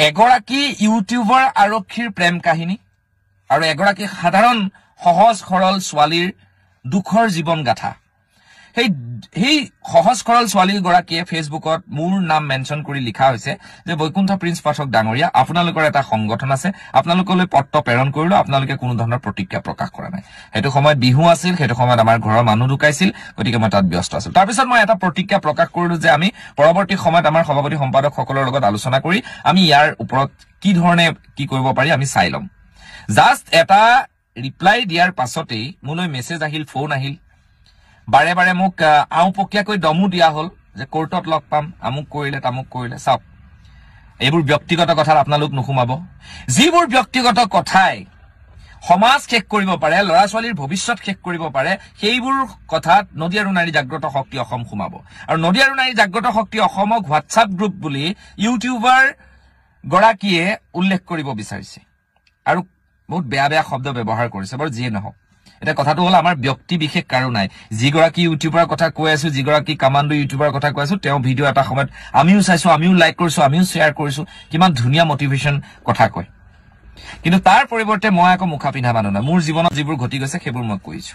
এগৰাকী ইউটিউবাৰ আৰক্ষীৰ প্ৰেম কাহিনী আৰু এগৰাকী সাধাৰণ সহজ সৰল ছোৱালীৰ দুখৰ জীৱন গাথা সেই সহজ সৰল ছোৱালী গৰাকীয়ে ফেচবুকত মোৰ নাম মেনশন কৰি লিখা হৈছে যে বৈকুণ্ঠ প্ৰিন্স পাঠক ডাঙৰীয়া আপোনালোকৰ এটা সংগঠন আছে আপোনালোকলৈ পত্ৰ প্ৰেৰণ কৰিলো আপোনালোকে কোনো ধৰণৰ প্ৰতিক্ৰিয়া প্ৰকাশ কৰা নাই হেতু সময়ত বিহু আছিল হেতু সময়ত আমাৰ ঘৰৰ মানুহ ঢুকাইছিল গতিকে মই তাত ব্যস্ত আছিলো তাৰ পিছত মই এটা প্ৰতিক্ৰিয়া প্ৰকাশ কৰিলো যে আমি পৰৱৰ্তী সময়ত আমাৰ সভাপতি সম্পাদক সকলৰ লগত আলোচনা কৰি আমি ইয়াৰ ওপৰত কি ধৰণে কি কৰিব পাৰি আমি চাই লম জাস্ট এটা ৰিপ্লাই দিয়াৰ পাছতেই মোলৈ মেছেজ আহিল ফোন আহিল বাৰে বাৰে মোক আও পকিয়াকৈ দমু দিয়া হল যে কোৰ্টত লগ পাম আমুক কৰিলে তামুক কৰিলে চাওক এইবোৰ ব্যক্তিগত কথাত আপোনালোক নুসুমাব যিবোৰ ব্যক্তিগত কথাই সমাজ শেষ কৰিব পাৰে লৰা ছোৱালীৰ ভৱিষ্যত শেষ কৰিব পাৰে সেইবোৰ কথাত নদী আৰু নাৰী জাগ্ৰত শক্তি অসম সুমাব আৰু নদী আৰু নাৰী জাগ্ৰত শক্তি অসমক হোৱাটছআপ গ্ৰুপ বুলি ইউটিউবাৰ গৰাকীয়ে উল্লেখ কৰিব বিচাৰিছে আৰু বহুত বেয়া বেয়া শব্দ ব্যৱহাৰ কৰিছে বাৰু যিয়ে নহওক এটা কথাটো হল আমাৰ ব্যক্তি বিশেষ কাৰো নাই যিগৰাকী ইউটিউবাৰ কথা কৈ আছো যিগৰাকী কামাণ্ডো ইউটিউবাৰ কথা কৈ আছো তেওঁ ভিডিঅ' এটা সময়ত আমিও চাইছো আমিও লাইক কৰিছো আমিও শ্বেয়াৰ কৰিছো কিমান ধুনীয়া মটিভেশ্যন কথা কয় কিন্তু তাৰ পৰিৱৰ্তে মই আকৌ মুখা পিন্ধা মানুহ নাই মোৰ জীৱনত যিবোৰ ঘটি গৈছে সেইবোৰ মই কৈছো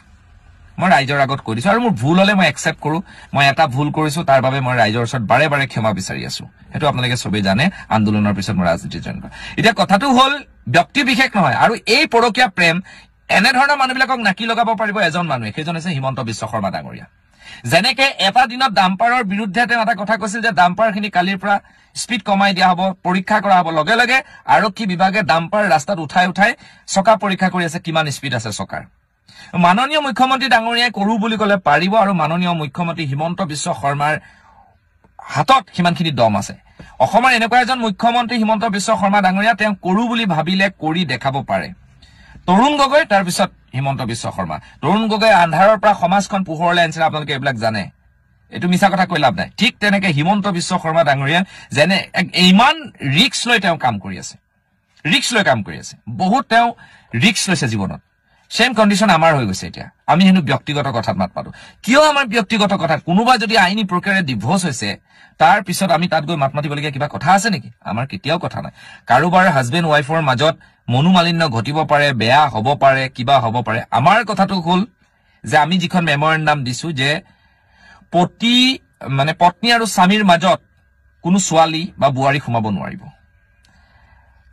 মই ৰাইজৰ আগত কৈ দিছো আৰু মোৰ ভুল হলে মই একচেপ্ট কৰো মই এটা ভুল কৰিছো তাৰ বাবে মই ৰাইজৰ ওচৰত বাৰে বাৰে ক্ষমা বিচাৰি আছো সেইটো আপোনালোকে সবেই জানে আন্দোলনৰ পিছত মই ৰাজনীতি জইন কৰা এতিয়া কথাটো হল ব্যক্তি বিশেষ নহয় আৰু এই পৰকীয়া প্ৰেম এনে ধৰণৰ মানুহবিলাকক নাকি লগাব পাৰিব এজন মানুহে সেইজন আছে হিমন্ত বিশ্ব শৰ্মা ডাঙৰীয়া যেনেকে এটা দিনত ডাম্পাৰৰ বিৰুদ্ধে তেওঁ এটা কথা কৈছিল যে ডাম্পাৰখিনি কালিৰ পৰা স্পীড কমাই দিয়া হ'ব পৰীক্ষা কৰা হ'ব লগে লগে আৰক্ষী বিভাগে ডাম্পাৰ ৰাস্তাত উঠাই উঠাই চকা পৰীক্ষা কৰি আছে কিমান স্পীড আছে চকাৰ মাননীয় মুখ্যমন্ত্ৰী ডাঙৰীয়াই কৰো বুলি ক'লে পাৰিব আৰু মাননীয় মুখ্যমন্ত্ৰী হিমন্ত বিশ্ব শৰ্মাৰ হাতত সিমানখিনি দম আছে অসমৰ এনেকুৱা এজন মুখ্যমন্ত্ৰী হিমন্ত বিশ্ব শৰ্মা ডাঙৰীয়া তেওঁ কৰো বুলি ভাবিলে কৰি দেখাব পাৰে তৰুণ গগৈ তাৰ পিছত হিমন্ত বিশ্ব শৰ্মা তৰুণ গগৈ আন্ধাৰৰ পৰা সমাজখন পোহৰলৈ আনিছিল আপোনালোকে এইবিলাক জানে এটো মিছা কথা কৈ লাভ নাই ঠিক তেনেকে হিমন্ত বিশ্ব শৰ্মা ডাঙৰীয়া যেনে ইমান ৰিস্ক লৈ তেওঁ কাম কৰি আছে বহুত তেওঁ ৰিস্ক লৈছে জীৱনত সেম কন্ডিশন আমাৰ হৈ গৈছে এতিয়া আমি হেনু ব্যক্তিগত কথাত মাত পাতো কিয় আমাৰ ব্যক্তিগত কথাত কোনোবা যদি আইনী প্ৰক্ৰিয়াৰে ডিভোৰ্স হৈছে তাৰ পিছত আমি তাত গৈ মাত মাতিবলগীয়া কিবা কথা আছে নেকি আমাৰ কেতিয়াও কথা নাই কাৰোবাৰ হাজবেণ্ড ওয়াইফৰ মাজত মনোমালিন্য ঘটিব পাৰে বেয়া হ'ব পাৰে কিবা হ'ব পাৰে আমাৰ কথাটো হ'ল যে আমি যিখন মেমৰেণ্ডাম দিছো যে পত্নী আৰু স্বামীৰ মাজত কোনো ছোৱালী বা বুৱাৰী সোমাব নোৱাৰিব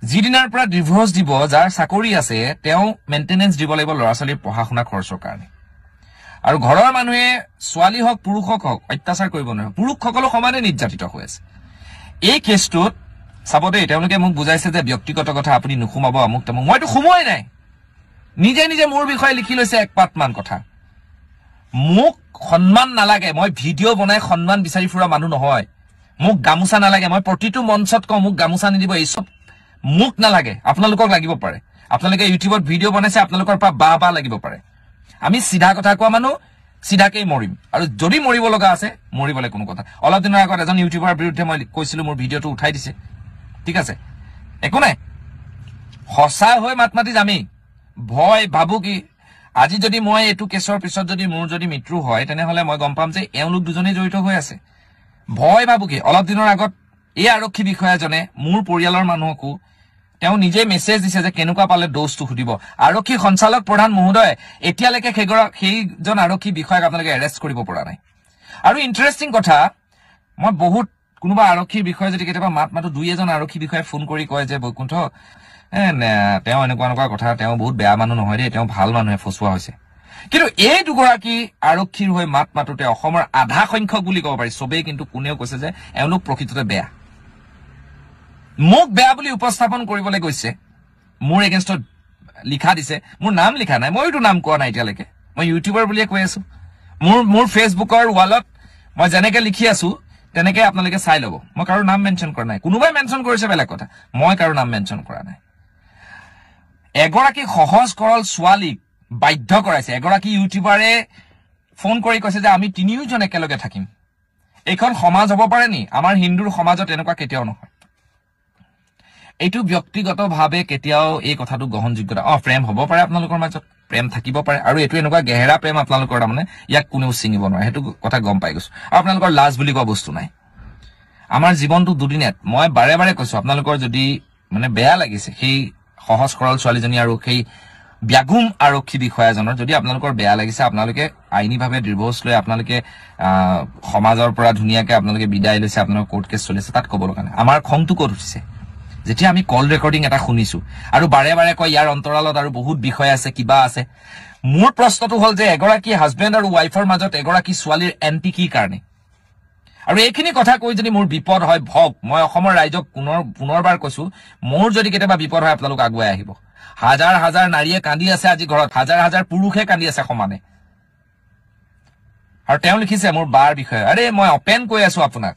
যিদিনাৰ পৰা ডিভোৰ্স দিব যাৰ চাকৰি আছে তেওঁ মেইনটেনেন্স দিব লাগিব ল'ৰা ছোৱালীৰ পঢ়া শুনা খৰচৰ কাৰণে আৰু ঘৰৰ মানুহে ছোৱালী হওক পুৰুষক হওক অত্যাচাৰ কৰিব নোৱাৰে পুৰুষসকলো সমানে নিৰ্যাতিত হৈ আছে এই কেছটোত চাব দেই তেওঁলোকে মোক বুজাইছে যে ব্যক্তিগত কথা আপুনি নুসুমাব আমুক তামুক মইতো সোমোৱাই নাই নিজে নিজে মোৰ বিষয়ে লিখি লৈছে এক পাতমান কথা মোক সন্মান নালাগে মই ভিডিঅ' বনাই সন্মান বিচাৰি ফুৰা মানুহ নহয় মোক গামোচা নালাগে মই প্ৰতিটো মঞ্চত কওঁ মোক গামোচা নিদিব এই সব মোক নালাগে আপোনালোকক লাগিব পাৰে আপোনালোকে ইউটিউবত ভিডিঅ' বনাইছে আপোনালোকৰ পৰা বা লাগিব পাৰে আমি সিধা কথা কোৱা মানুহ সিধাকেই মৰিম আৰু যদি মৰিব লগা আছে মৰিবলে কোনো কথা অলপ দিনৰ আগত এজন ইউটিউবাৰৰ বিৰুদ্ধে মই কৈছিলো মোৰ ভিডিঅ'টো উঠাই দিছে ঠিক আছে একো নাই হসা হৈ মাত মাতি যামি ভয় ভাবু কি আজি যদি মই এটু কেছৰ পিছত যদি মোৰ যদি মৃত্যু হয় তেনেহলে মই গম পাম যে এওঁলোক দুজনেই জড়িত হৈ আছে ভয় ভাবু কি অলপ দিনৰ আগত এই আৰক্ষী বিষয়াজনে মোৰ পৰিয়ালৰ মানুহকো তেওঁ নিজে মেছেজ দিছে যে কেনেকুৱা পালে ড'জটো খুদিব আৰক্ষী সঞ্চালক প্ৰধান মহোদয় এতিয়ালৈকে সেইজন আৰক্ষী বিষয়াক আপোনালোকে এৰেষ্ট কৰিব পৰা নাই আৰু ইন্টাৰেষ্টিং কথা মই বহুত কোনোবা আৰক্ষীৰ বিষয়ে যদি কেতিয়াবা মাতো দুই এজন আৰক্ষী বিষয়ে ফোন কৰি কয় যে বৈকুণ্ঠ তেওঁ এনেকুৱা কথা তেওঁ বহুত বেয়া মানুহ নহয় দেই তেওঁ ভাল মানুহে ফচুৱা হৈছে কিন্তু এই দুগৰাকী আৰক্ষীৰ হৈ মাতোতে অসমৰ আধা সংখ্যক বুলি ক'ব পাৰি সবেই কিন্তু কোনেও কৈছে যে এওঁলোক প্ৰকৃততে বেয়া মোক বেয়া বুলি উপস্থাপন কৰিবলৈ গৈছে মোৰ এগেইনষ্টত লিখা দিছে মোৰ নাম লিখা নাই মইতো নাম কোৱা নাই এতিয়ালৈকে মই ইউটিউবাৰ বুলিয়ে কৈ আছো মোৰ ফেচবুকৰ ৱালত মই যেনেকে লিখি আছো তেনেকে আপোনালোকে চাই ল'ব মই কাৰো নাম মেনশন কৰা নাই কোনোবাই মেনশন কৰিছে বেলেগ কথা মই কাৰো নাম মেনশন কৰা নাই এগৰাকী সহজ কৰল ছোৱালীক বাধ্য কৰাইছে এগৰাকী ইউটিউবাৰে ফোন কৰি কৈছে যে আমি তিনিওজন একেলগে থাকিম এইখন সমাজ হ'ব পাৰে নি আমাৰ হিন্দুৰ সমাজত এনেকুৱা কেতিয়াও নহয় এইটো ব্যক্তিগতভাৱে কেতিয়াও এই কথাটো গ্ৰহণযোগ্যতা প্ৰেম হ'ব পাৰে আপোনালোকৰ মাজত প্ৰেম থাকিব পাৰে আৰু এইটো এনেকুৱা গেহেৰা প্ৰেম আপোনালোকৰ তাৰমানে ইয়াক কোনেও চিঙিব নোৱাৰে সেইটো কথা গম পাই গৈছো আপোনালোকৰ লাজ বুলি কোৱা বস্তু নাই আমাৰ জীৱনটো দুদিনীয়াত মই বাৰে বাৰে কৈছো আপোনালোকৰ যদি মানে বেয়া লাগিছে সেই সহজ সৰল ছোৱালীজনী আৰু সেই ব্যাগুম আৰক্ষী বিষয়াজনৰ যদি আপোনালোকৰ বেয়া লাগিছে আপোনালোকে আইনীভাৱে ডিভোৰ্চ লৈ আপোনালোকে সমাজৰ পৰা ধুনীয়াকে আপোনালোকে বিদায় লৈছে আপোনালোকৰ কোৰ্ট কেছ চলিছে তাত ক'ব লগা নাই আমাৰ খংটো ক'ত উঠিছে যেতিয়া আমি কল ৰেকৰ্ডিং এটা শুনিছো আৰু বাৰে বাৰে কয় ইয়াৰ অন্তৰালত আৰু বহুত বিষয় আছে কিবা আছে মোৰ প্ৰশ্নটো হ'ল যে এগৰাকী হাজবেণ্ড আৰু ৱাইফৰ মাজত এগৰাকী ছোৱালীৰ এন্টি কি কাৰণে আৰু এইখিনি কথা কৈ যদি মোৰ বিপদ হয় ভক মই অসমৰ ৰাইজক পুনৰবাৰ কৈছো মোৰ যদি কেতিয়াবা বিপদ হয় আপোনালোক আগুৱাই আহিব হাজাৰ হাজাৰ নাৰীয়ে কান্দি আছে আজি ঘৰত হাজাৰ হাজাৰ পুৰুষে কান্দি আছে সমানে আৰু তেওঁ লিখিছে মোৰ বাৰ বিষয়ে আৰে মই অপেন কৈ আছো আপোনাক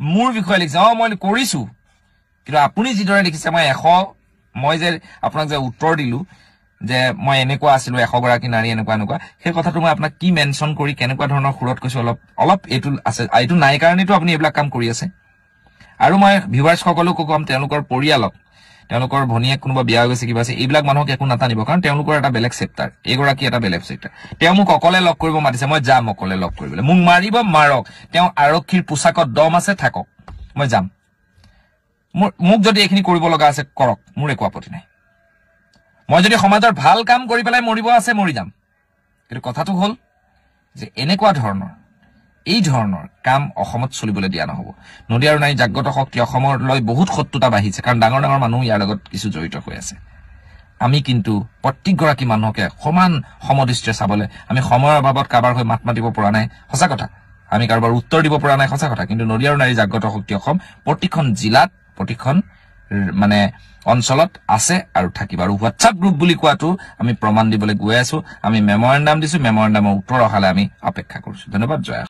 মোৰ বিষয়ে লিখিছে মই কৰিছো কিন্তু আপুনি যিদৰে লিখিছে মই যে আপোনাক যে উত্তৰ দিলো যে মই এনেকুৱা আছিলো 100 গৰাকী নাৰী এনেকুৱা এনেকুৱা সেই কথাটো মই আপোনাক কি মেনশন কৰি কেনেকুৱা ধৰণৰ সুৰত কৈছো অলপ এইটো আছে এইটো নাই কাৰণেতো আপুনি এইবিলাক কাম কৰি আছে আৰু মই ভিউৱাৰ্ছ সকলকো কম তেওঁলোকৰ পৰিয়ালক তেওঁলোকৰ ভনীয়েক কোনোবা বিয়া হৈ গৈছে কিবা আছে এইবিলাক মানুহক একো নাটানিব কাৰণ তেওঁলোকৰ এটা বেলেগ চেপ্টাৰ এগৰাকী এটা বেলেগ চেপ্টাৰ তেওঁ মোক অকলে লগ কৰিব মাতিছে মই যাম অকলে লগ কৰিবলৈ মোক মাৰিব মাৰক তেওঁ আৰক্ষীৰ পোছাকত দম আছে থাকক মই যাম মোক যদি এইখিনি কৰিব লগা আছে কৰক মোৰ একো আপত্তি নাই মই যদি সমাজৰ ভাল কাম কৰি পেলাই মৰিব আছে মৰি যাম কিন্তু কথাটো হ'ল যে এনেকুৱা ধৰণৰ এই ধৰণৰ কাম অসমত চলিবলৈ দিয়া নহব নদী আৰু নাৰী জাগ্ৰত শক্তি অসমলৈ বহুত শত্ৰুতা বাঢ়িছে কাৰণ ডাঙৰ ডাঙৰ মানুহ ইয়াৰ লগত কিছু জড়িত হৈ আছে আমি কিন্তু প্ৰত্যেকগৰাকী মানুহকে সমান সমদৃষ্টিৰে চাবলৈ আমি সময়ৰ অভাৱত কাৰোবাৰ হৈ মাত মাতিব পৰা নাই সঁচা কথা আমি কাৰোবাৰ উত্তৰ দিব পৰা নাই সঁচা কথা কিন্তু নদী আৰু নাৰী জাগ্ৰত শক্তি অসম প্ৰতিখন জিলাত প্ৰতিখন মানে অঞ্চলত আছে আৰু থাকিব আৰু হোৱাটছআপ গ্ৰুপ বুলি কোৱাটো আমি প্ৰমাণ দিবলৈ গৈ আছো আমি মেমৰেণ্ডাম দিছো মেমৰেণ্ডামৰ উত্তৰ অহালে আমি অপেক্ষা কৰিছো ধন্যবাদ জয়